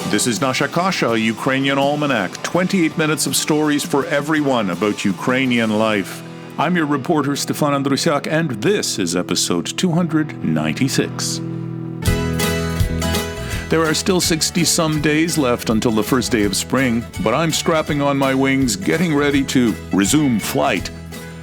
This is Nasha Kasha, Ukrainian Almanac, 28 minutes of stories for everyone about Ukrainian life. I'm your reporter, Stefan Andrusiak, and this is episode 296. There are still 60-some days left until the first day of spring, but I'm strapping on my wings, getting ready to resume flight.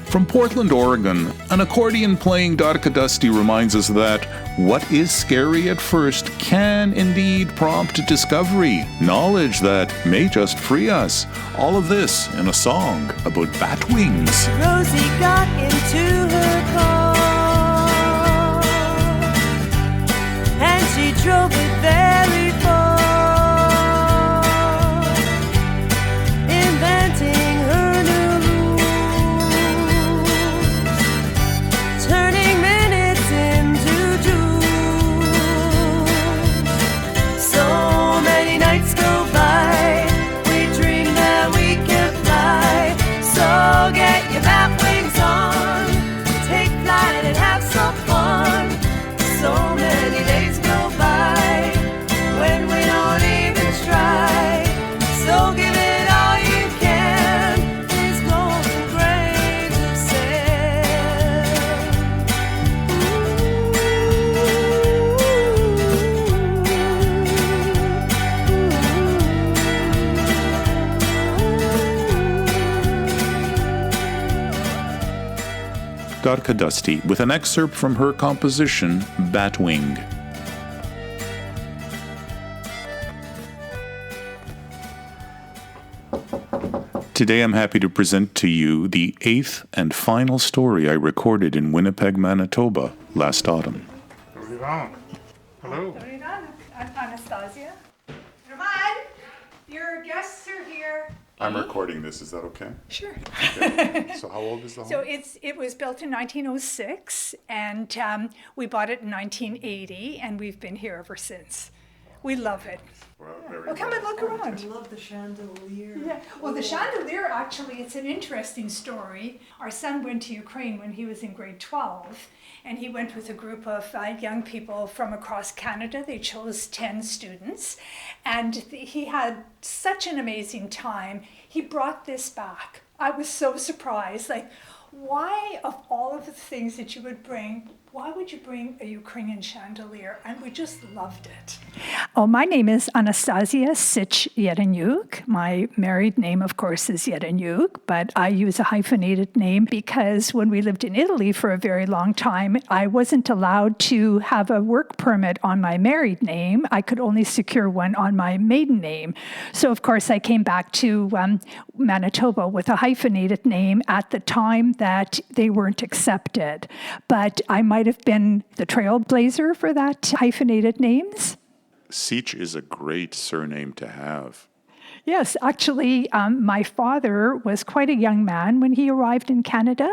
From Portland, Oregon, an accordion-playing Darka Dusty reminds us that what is scary at first can indeed prompt discovery, knowledge that may just free us. All of this in a song about bat wings. Rosie got into her car, and she drove it very far, inventing her new rules, turning minutes into jewels. So many nights go by, we dream that we can fly. So get your bat wings on, take flight and have some fun. So many days go by when we don't even try. So give it all you can, these golden grains of Darka Dusty with an excerpt from her composition, Batwing. Today I'm happy to present to you the 8th and final story I recorded in Winnipeg, Manitoba last autumn. Hello. I'm Anastasia. Roman, your guests are here. I'm recording this, is that okay? Sure. So how old is the home? So it was built in 1906, and we bought it in 1980, and we've been here ever since. We love it. Well, come and look around. I love the chandelier. Yeah. Well, the chandelier, actually, it's an interesting story. Our son went to Ukraine when he was in grade 12, and he went with a group of young people from across Canada. They chose 10 students, and he had such an amazing time. He brought this back. I was so surprised. Like, why, of all of the things that you would bring, why would you bring a Ukrainian chandelier? And we just loved it. Oh, my name is Anastasia Yereniuk. My married name, of course, is Yereniuk, but I use a hyphenated name because when we lived in Italy for a very long time, I wasn't allowed to have a work permit on my married name. I could only secure one on my maiden name. So, of course, I came back to Manitoba with a hyphenated name at the time that they weren't accepted. But I might have been the trailblazer for that hyphenated names. Sich is a great surname to have. Yes, actually, my father was quite a young man when he arrived in Canada,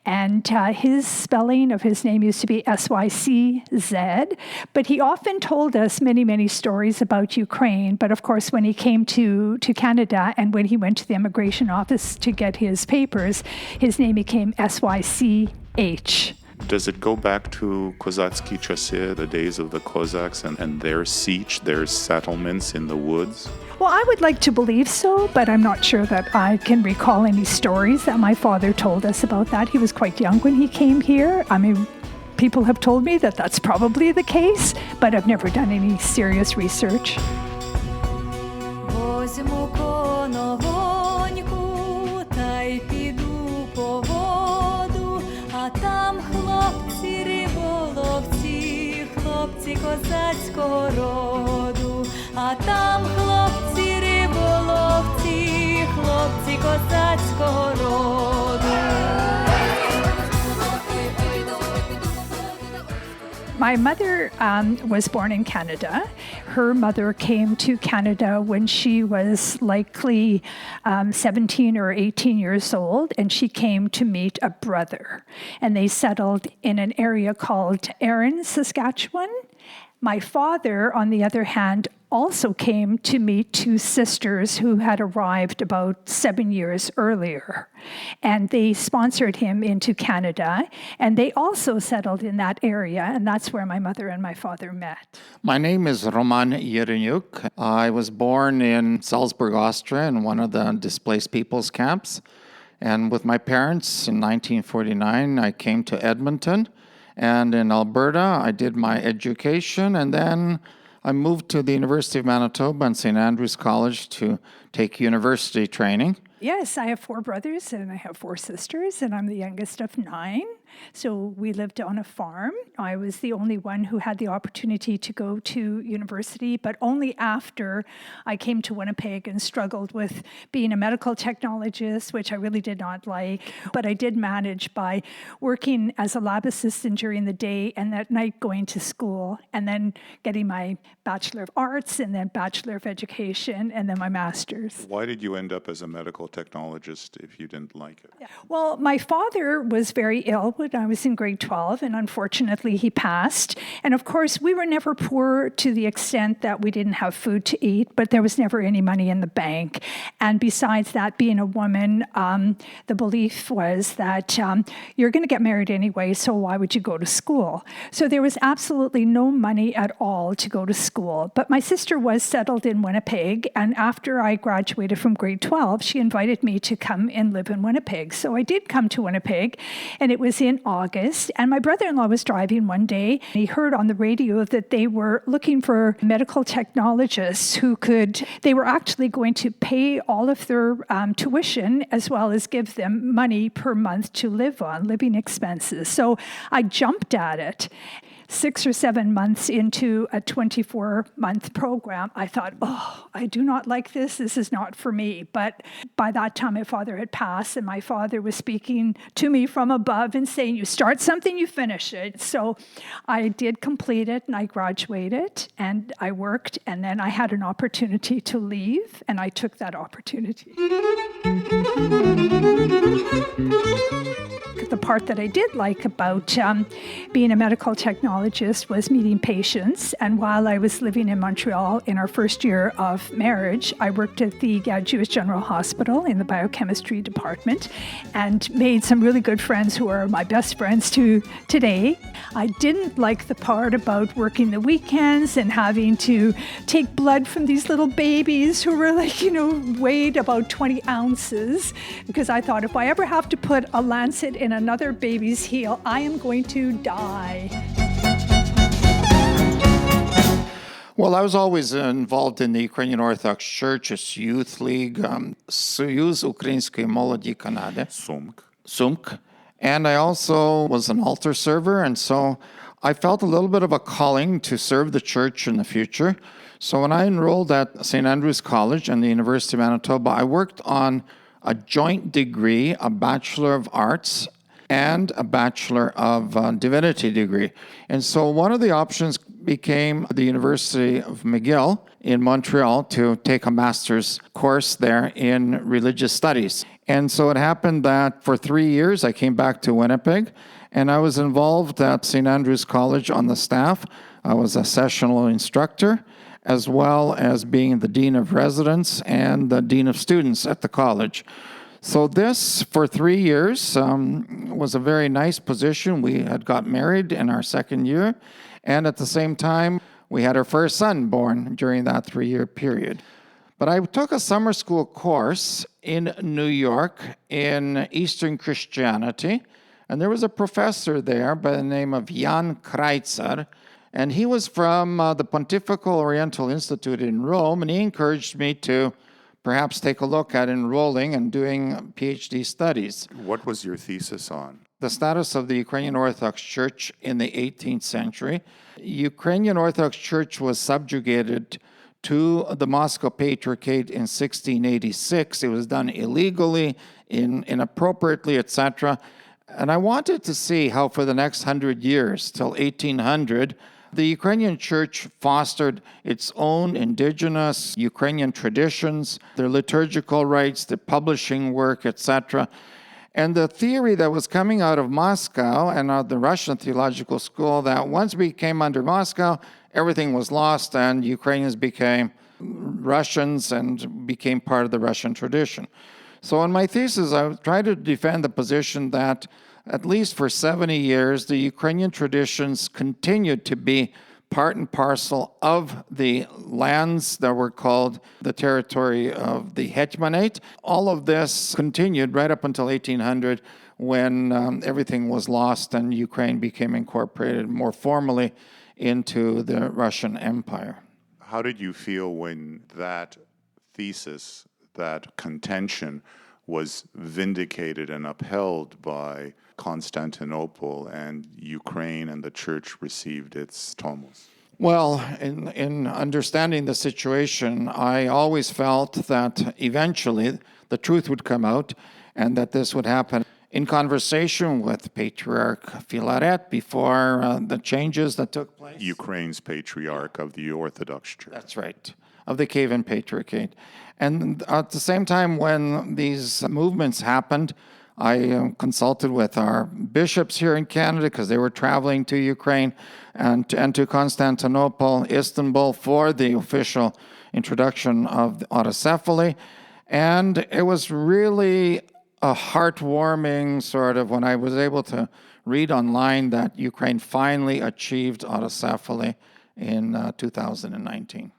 and his spelling of his name used to be SYCZ, but he often told us many, many stories about Ukraine. But of course, when he came to Canada and when he went to the immigration office to get his papers, his name became SYCH. Does it go back to Kozacki Chasy, the days of the Cossacks and their siege, their settlements in the woods? Well, I would like to believe so, but I'm not sure that I can recall any stories that my father told us about that. He was quite young when he came here. I mean, people have told me that that's probably the case, but I've never done any serious research. Хлопці козацького роду, а там хлопці риболовці, хлопці козацького роду. My mother was born in Canada. Her mother came to Canada when she was likely 17 or 18 years old, and she came to meet a brother. And they settled in an area called Erin, Saskatchewan. My father, on the other hand, also came to meet two sisters who had arrived about 7 years earlier. And they sponsored him into Canada, and they also settled in that area, and that's where my mother and my father met. My name is Roman Yereniuk. I was born in Salzburg, Austria, in one of the displaced peoples camps. And with my parents in 1949, I came to Edmonton. And in Alberta, I did my education, and then I moved to the University of Manitoba and St. Andrew's College to take university training. Yes, I have 4 brothers and I have 4 sisters, and I'm the youngest of 9. So we lived on a farm. I was the only one who had the opportunity to go to university, but only after I came to Winnipeg and struggled with being a medical technologist, which I really did not like. But I did manage by working as a lab assistant during the day and at night going to school, and then getting my Bachelor of Arts and then Bachelor of Education and then my Master's. Why did you end up as a medical technologist if you didn't like it? Well, my father was very ill when I was in grade 12, and unfortunately he passed. And of course, we were never poor to the extent that we didn't have food to eat, but there was never any money in the bank. And besides that, being a woman, the belief was that you're going to get married anyway, so why would you go to school? So there was absolutely no money at all to go to school. But my sister was settled in Winnipeg, and after I graduated from grade 12, she invited me to come and live in Winnipeg. So I did come to Winnipeg, and it was in August, and my brother-in-law was driving one day. He heard on the radio that they were looking for medical technologists they were actually going to pay all of their tuition as well as give them money per month to live on, living expenses. So I jumped at it. 6 or 7 months into a 24-month program, I thought, I do not like this. This is not for me. But by that time, my father had passed, and my father was speaking to me from above and saying, you start something, you finish it. So I did complete it, and I graduated, and I worked, and then I had an opportunity to leave, and I took that opportunity. The part that I did like about being a medical technologist was meeting patients. And while I was living in Montreal in our first year of marriage, I worked at the Jewish General Hospital in the biochemistry department and made some really good friends who are my best friends to today. I didn't like the part about working the weekends and having to take blood from these little babies who were weighed about 20 ounces, because I thought if I ever have to put a lancet in another baby's heel, I am going to die. Well, I was always involved in the Ukrainian Orthodox Church's youth league, Союз Української молоді Канади, SUMC. And I also was an altar server, and so I felt a little bit of a calling to serve the church in the future. So when I enrolled at St. Andrew's College and the University of Manitoba, I worked on a joint degree, a Bachelor of Arts and a Bachelor of Divinity degree. And so one of the options became the University of McGill in Montreal to take a master's course there in religious studies. And so it happened that for 3 years I came back to Winnipeg, and I was involved at St. Andrew's College on the staff. I was a sessional instructor, as well as being the Dean of Residence and the Dean of Students at the college. So this, for 3 years, was a very nice position. We had got married in our second year, and at the same time, we had our first son born during that 3-year period. But I took a summer school course in New York in Eastern Christianity, and there was a professor there by the name of Jan Kreitzer, and he was from the Pontifical Oriental Institute in Rome, and he encouraged me to perhaps take a look at enrolling and doing PhD studies. What was your thesis on? The status of the Ukrainian Orthodox Church in the 18th century. Ukrainian Orthodox Church was subjugated to the Moscow Patriarchate in 1686. It was done illegally, inappropriately, etc. And I wanted to see how for the next 100 years, till 1800, the Ukrainian Church fostered its own indigenous Ukrainian traditions, their liturgical rites, the publishing work, etc. And the theory that was coming out of Moscow and out of the Russian Theological School that once we came under Moscow, everything was lost and Ukrainians became Russians and became part of the Russian tradition. So in my thesis, I tried to defend the position that at least for 70 years, the Ukrainian traditions continued to be part and parcel of the lands that were called the territory of the Hetmanate. All of this continued right up until 1800 when everything was lost and Ukraine became incorporated more formally into the Russian Empire. How did you feel when that thesis, that contention, was vindicated and upheld by Constantinople and Ukraine and the church received its tomos? Well, in understanding the situation, I always felt that eventually the truth would come out and that this would happen in conversation with Patriarch Filaret before the changes that took place. Ukraine's patriarch of the Orthodox Church. That's right, of the Kievan Patriarchate. And at the same time when these movements happened, I consulted with our bishops here in Canada because they were traveling to Ukraine and to Constantinople, Istanbul, for the official introduction of autocephaly. And it was really a heartwarming sort of when I was able to read online that Ukraine finally achieved autocephaly in 2019.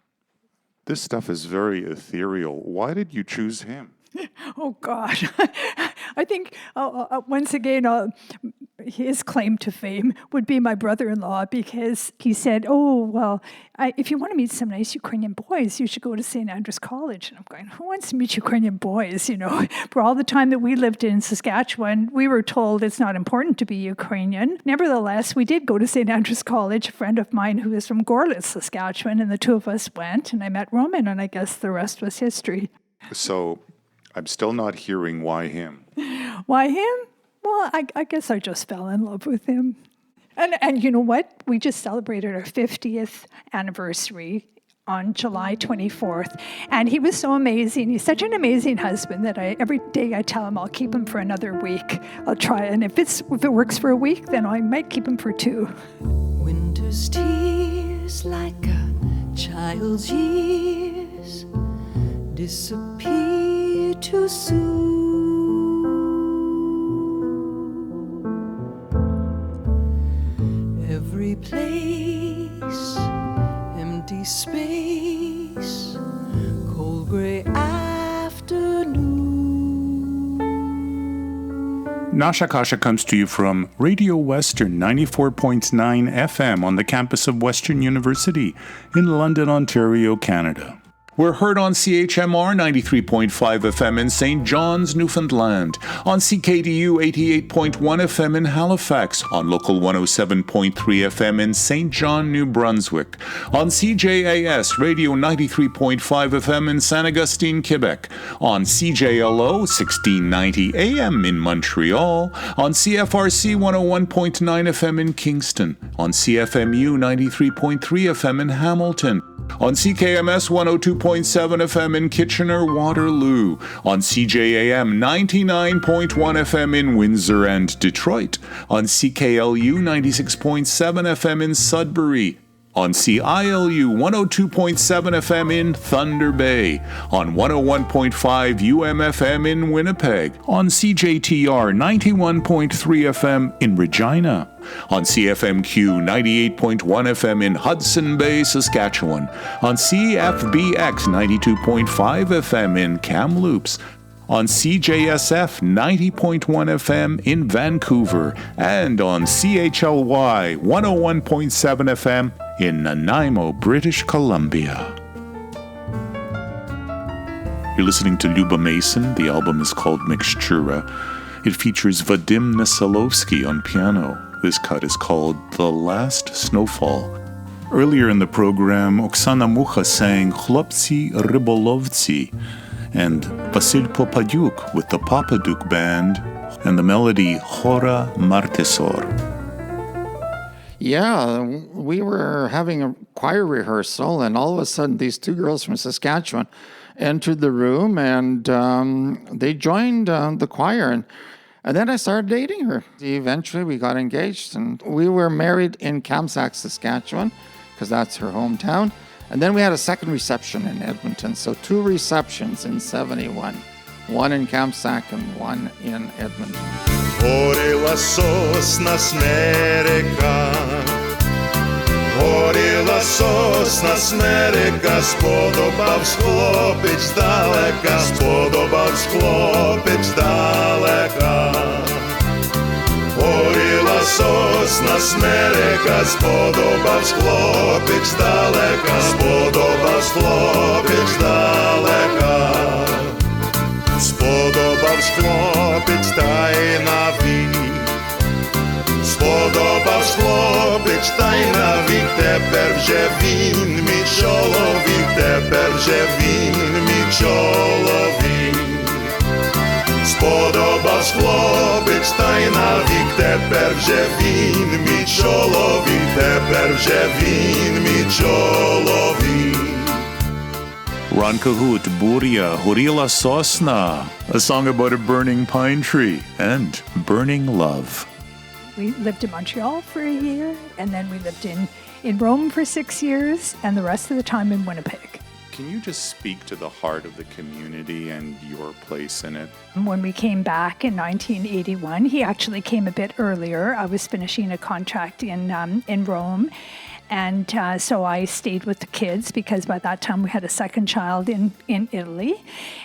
This stuff is very ethereal. Why did you choose him? Oh, God. I think, once again, his claim to fame would be my brother-in-law because he said, oh, well, if you want to meet some nice Ukrainian boys, you should go to St. Andrew's College. And I'm going, who wants to meet Ukrainian boys? You know, for all the time that we lived in Saskatchewan, we were told it's not important to be Ukrainian. Nevertheless, we did go to St. Andrew's College. A friend of mine who is from Gorlitz, Saskatchewan, and the two of us went, and I met Roman, and I guess the rest was history. So I'm still not hearing why him. Why him? Well, I guess I just fell in love with him. And you know what? We just celebrated our 50th anniversary on July 24th. And he was so amazing. He's such an amazing husband that every day I tell him I'll keep him for another week. I'll try. And if it works for a week, then I might keep him for 2. Winter's tears like a child's years disappear too soon. Every place, empty space, cold gray afternoon. Nasha Kasha comes to you from Radio Western 94.9 FM on the campus of Western University in London, Ontario, Canada. We're heard on CHMR 93.5 FM in St. John's, Newfoundland, on CKDU 88.1 FM in Halifax, on Local 107.3 FM in St. John, New Brunswick, on CJAS Radio 93.5 FM in Saint Augustine, Quebec, on CJLO 1690 AM in Montreal, on CFRC 101.9 FM in Kingston, on CFMU 93.3 FM in Hamilton, on CKMS 102.7 FM in Kitchener-Waterloo, on CJAM 99.1 FM in Windsor and Detroit, on CKLU 96.7 FM in Sudbury, on CILU 102.7 FM in Thunder Bay, on 101.5 UMFM in Winnipeg, on CJTR 91.3 FM in Regina, on CFMQ 98.1 FM in Hudson Bay, Saskatchewan, on CFBX 92.5 FM in Kamloops, on CJSF 90.1 FM in Vancouver, and on CHLY 101.7 FM in Nanaimo, British Columbia. You're listening to Luba Mason. The album is called Mixtura. It features Vadim Nasalovsky on piano. This cut is called The Last Snowfall. Earlier in the program, Oksana Mucha sang Chlopci Rybolovci, and Vasil Popadyuk with the Popadyuk Band and the melody Chora Martesor. Yeah, we were having a choir rehearsal, and all of a sudden these two girls from Saskatchewan entered the room, and they joined the choir, and then I started dating her. Eventually we got engaged, and we were married in Kamsack, Saskatchewan because that's her hometown. And then we had a second reception in Edmonton. So 2 receptions in 71. One in Kamsack and one in Edmonton. Горіла сосна смерека, горіла сосна смерека, сподобавсь хлопець далека, сподобавсь хлопець далека. Горіла сосна смерека, сподобавсь хлопець далека, сподобавсь хлопець далека. Сподобавсь хлопець та й навік, сподобавсь хлопець та й навік, тепер вже він мій чоловік, тепер вже він мій чоловік. Сподобавсь хлопець та й навік, тепер вже він мій чоловік, тепер вже він мій чоловік. Rankahut Buria Hurila Sosna, a song about a burning pine tree and burning love. We lived in Montreal for a year, and then we lived in Rome for 6 years, and the rest of the time in Winnipeg. Can you just speak to the heart of the community and your place in it? When we came back in 1981, he actually came a bit earlier. I was finishing a contract in Rome. And so I stayed with the kids because by that time we had a second child in Italy.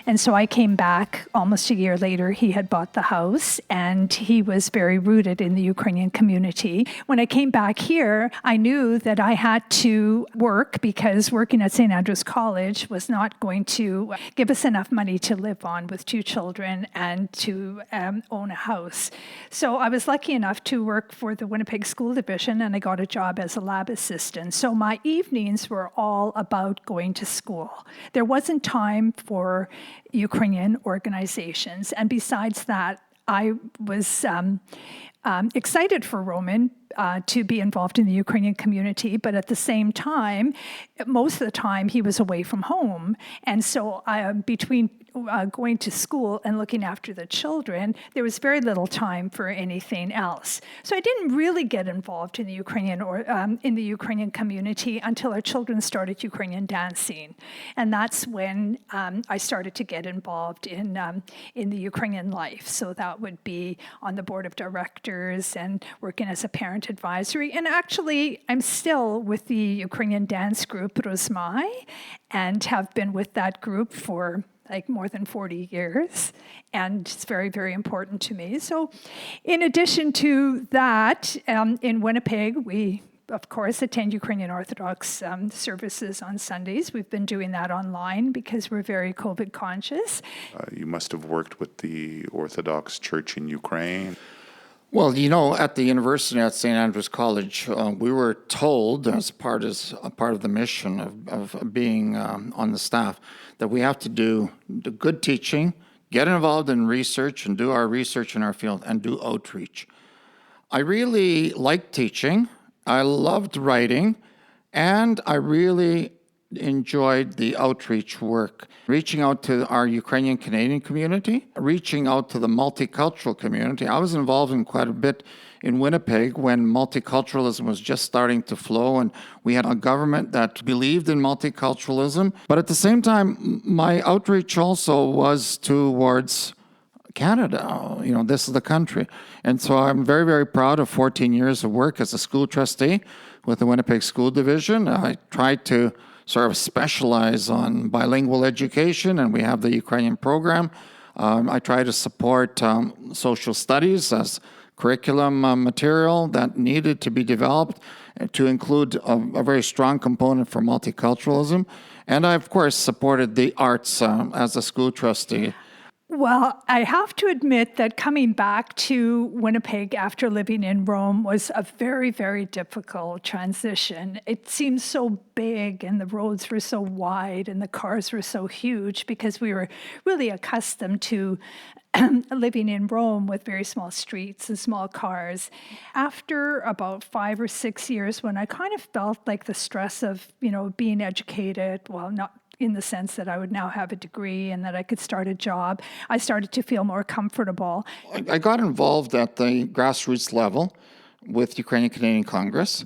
And so I came back almost a year later. He had bought the house and he was very rooted in the Ukrainian community. When I came back here, I knew that I had to work because working at St. Andrew's College was not going to give us enough money to live on with 2 children and to own a house. So I was lucky enough to work for the Winnipeg School Division and I got a job as a lab assistant. So my evenings were all about going to school. There wasn't time for Ukrainian organizations. And besides that, I was excited for Roman to be involved in the Ukrainian community, but at the same time, most of the time he was away from home. And so between going to school and looking after the children, there was very little time for anything else. So I didn't really get involved in the Ukrainian community until our children started Ukrainian dancing, and that's when I started to get involved in the Ukrainian life. So that would be on the board of directors and working as a parent advisory. And actually, I'm still with the Ukrainian dance group Rozmai, and have been with that group for like more than 40 years, and it's very, very important to me. So in addition to that, in Winnipeg, we, of course, attend Ukrainian Orthodox services on Sundays. We've been doing that online because we're very COVID conscious. You must have worked with the Orthodox Church in Ukraine. Well, you know, at the university at St. Andrew's College, we were told as part of the mission of being on the staff that we have to do the good teaching, get involved in research and do our research in our field and do outreach. I really liked teaching. I loved writing, and I really enjoyed the outreach work, reaching out to our Ukrainian Canadian community, reaching out to the multicultural community. I was involved in quite a bit in Winnipeg when multiculturalism was just starting to flow, and we had a government that believed in multiculturalism. But at the same time, my outreach also was towards Canada. You know, this is the country. And so I'm very, very proud of 14 years of work as a school trustee with the Winnipeg School Division. I tried to sort of specialize on bilingual education, and we have the Ukrainian program. I try to support social studies as curriculum material that needed to be developed to include a very strong component for multiculturalism. And I, of course, supported the arts as a school trustee. Well, I have to admit that coming back to Winnipeg after living in Rome was a very, very difficult transition. It seemed so big and the roads were so wide and the cars were so huge because we were really accustomed to living in Rome with very small streets and small cars. After about 5 or 6 years, when I kind of felt like the stress of, being educated, well, not in the sense that I would now have a degree and that I could start a job, I started to feel more comfortable. I got involved at the grassroots level with Ukrainian Canadian Congress.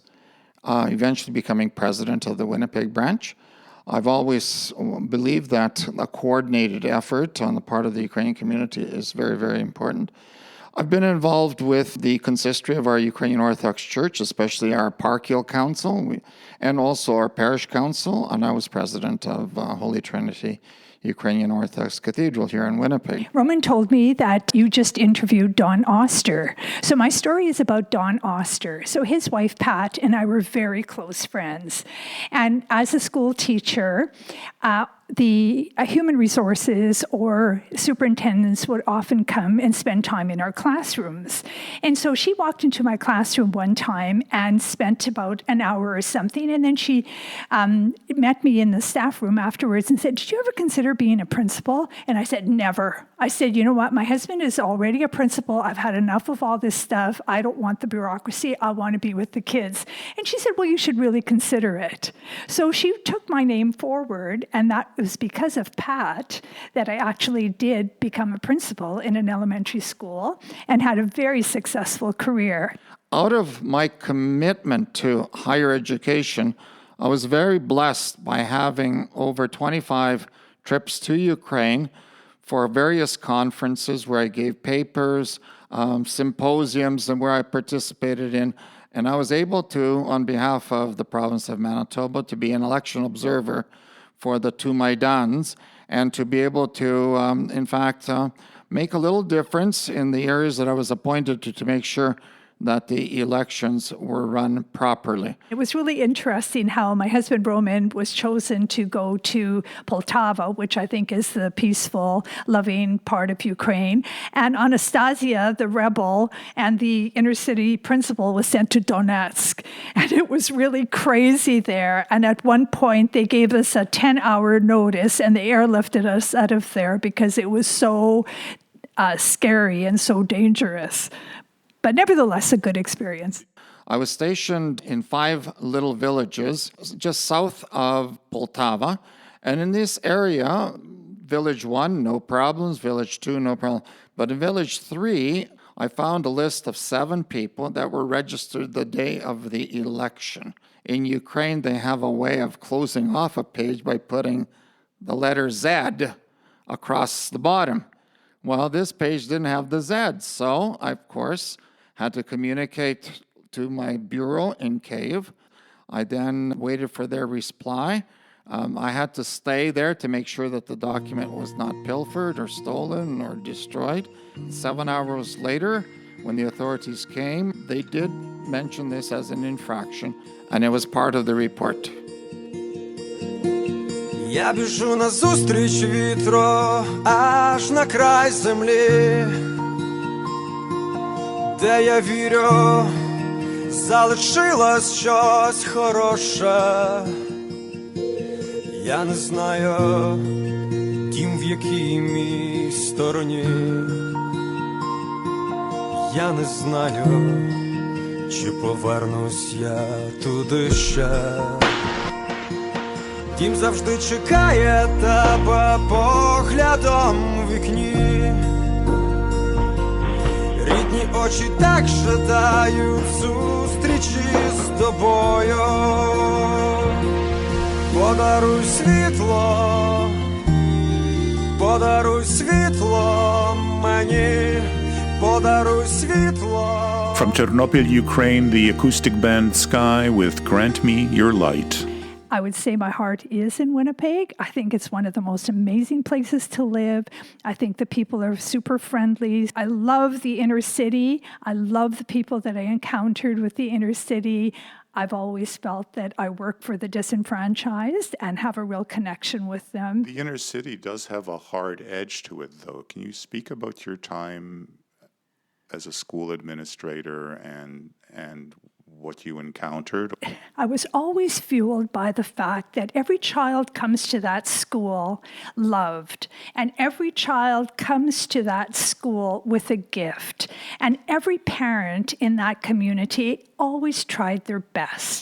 eventually becoming president of the Winnipeg branch. I've always believed that a coordinated effort on the part of the Ukrainian community is very, very important. I've been involved with the consistory of our Ukrainian Orthodox Church, especially our parochial council and also our parish council, and I was president of Holy Trinity Ukrainian Orthodox Cathedral here in Winnipeg. Roman told me that you just interviewed Don Oster. So my story is about Don Oster. So his wife, Pat, and I were very close friends. And as a school teacher, the human resources or superintendents would often come and spend time in our classrooms. And so she walked into my classroom one time and spent about an hour or something, and then she met me in the staff room afterwards and said, "Did you ever consider being a principal?" And I said, "Never." I said, "You know what? My husband is already a principal. I've had enough of all this stuff. I don't want the bureaucracy. I want to be with the kids." And she said, "Well, you should really consider it." So she took my name forward, and that was because of Pat that I actually did become a principal in an elementary school and had a very successful career. Out of my commitment to higher education, I was very blessed by having over 25 trips to Ukraine for various conferences where I gave papers, symposiums, and where I participated in. And I was able to, on behalf of the province of Manitoba, to be an election observer for the two Maidans and to be able to, in fact, make a little difference in the areas that I was appointed to make sure that the elections were run properly. It was really interesting how my husband Roman was chosen to go to Poltava, which I think is the peaceful, loving part of Ukraine. And Anastasia, the rebel, and the inner city principal was sent to Donetsk. And it was really crazy there. And at one point, they gave us a 10-hour notice, and they airlifted us out of there because it was so scary and so dangerous. But nevertheless, a good experience. I was stationed in 5 little villages just south of Poltava. And in this area, village 1, no problems. Village 2, no problem. But in village 3, I found a list of 7 people that were registered the day of the election. In Ukraine, they have a way of closing off a page by putting the letter Z across the bottom. Well, this page didn't have the Z, so I, of course, had to communicate to my bureau in Kyiv. I then waited for their reply. I had to stay there to make sure that the document was not pilfered or stolen or destroyed. 7 hours later, when the authorities came, they did mention this as an infraction, and it was part of the report. Я біжу назустріч вітру, аж на край землі, де я вірю, залишилось щось хороше. Я не знаю, тім в якій мій стороні. Я не знаю, чи повернусь я туди ще. Дім завжди чекає тебе поглядом у вікні. Рідні очі так жадають зустрічі з тобою. Подаруй світло мені, подаруй світло. From Ternopil, Ukraine, the acoustic band Sky with Grant Me Your Light. I would say my heart is in Winnipeg. I think it's one of the most amazing places to live. I think the people are super friendly. I love the inner city. I love the people that I encountered with the inner city. I've always felt that I work for the disenfranchised and have a real connection with them. The inner city does have a hard edge to it, though. Can you speak about your time as a school administrator and what you encountered? I was always fueled by the fact that every child comes to that school loved, and every child comes to that school with a gift, and every parent in that community always tried their best,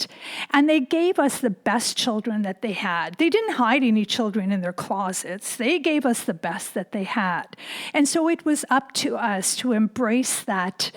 and they gave us the best children that they had. They didn't hide any children in their closets. They gave us the best that they had. And so it was up to us to embrace that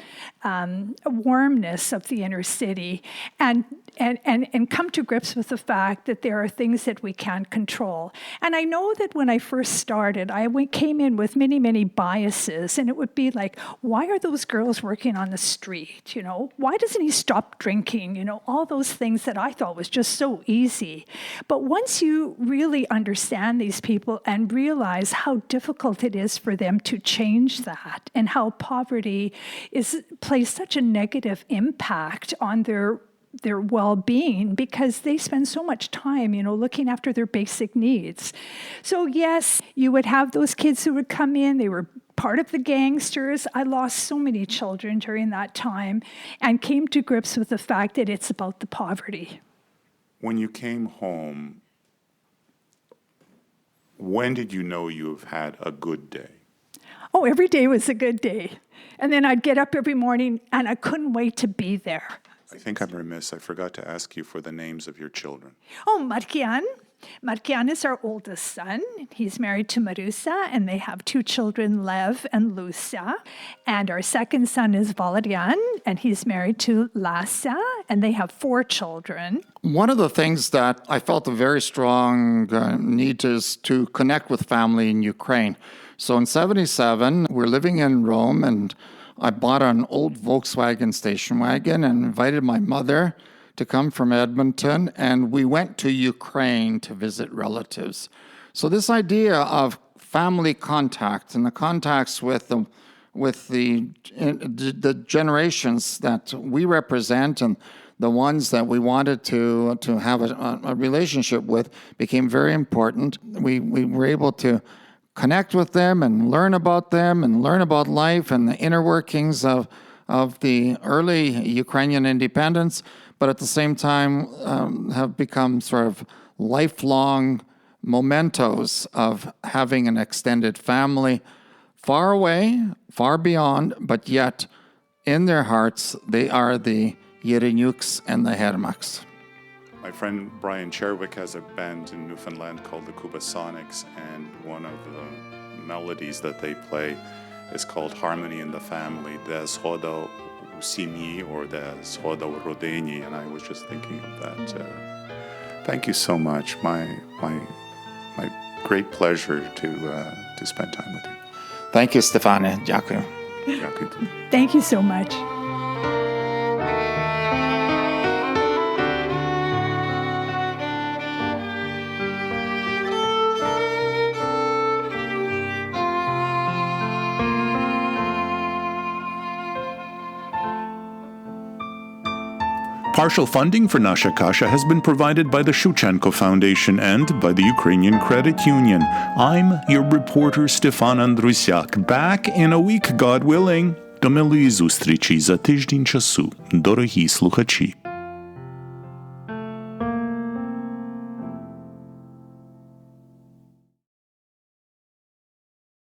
warmness of the inner city and and come to grips with the fact that there are things that we can't control. And I know that when I first started, came in with many, many biases, and it would be like, why are those girls working on the street? Why doesn't he stop drinking? All those things that I thought was just so easy. But once you really understand these people and realize how difficult it is for them to change that, and how poverty plays such a negative impact on their well-being, because they spend so much time, looking after their basic needs. So yes, you would have those kids who would come in, they were part of the gangsters. I lost so many children during that time and came to grips with the fact that it's about the poverty. When you came home, when did you know you've had a good day? Oh, every day was a good day. And then I'd get up every morning and I couldn't wait to be there. I think I'm remiss. I forgot to ask you for the names of your children. Oh, Markian. Markian is our oldest son. He's married to Marusa, and they have 2 children, Lev and Lucia. And our second son is Valerian, and he's married to Lasa, and they have 4 children. One of the things that I felt a very strong need is to connect with family in Ukraine. So in 1977, we're living in Rome, and I bought an old Volkswagen station wagon and invited my mother to come from Edmonton, and we went to Ukraine to visit relatives. So this idea of family contact and the contacts with the generations that we represent and the ones that we wanted to have a relationship with became very important. We were able to connect with them and learn about life and the inner workings of the early Ukrainian independence, but at the same time have become sort of lifelong mementos of having an extended family far away, far beyond, but yet in their hearts they are the Yereniuks and the Yereniuks. My friend Brian Cherwick has a band in Newfoundland called the Cuba Sonics, and one of the melodies that they play is called Harmony in the Family, Де згода у сім'ї, or Де згода у родині, and I was just thinking of that. Thank you so much. My great pleasure to spend time with you. Thank you, Stefane. Дякую. Дякую. Thank you so much. Partial funding for Nasha Kasha has been provided by the Shevchenko Foundation and by the Ukrainian Credit Union. I'm your reporter Stefan Andrusiak. Back in a week, God willing. До милої зустрічі за тиждень часу, дорогі слухачі.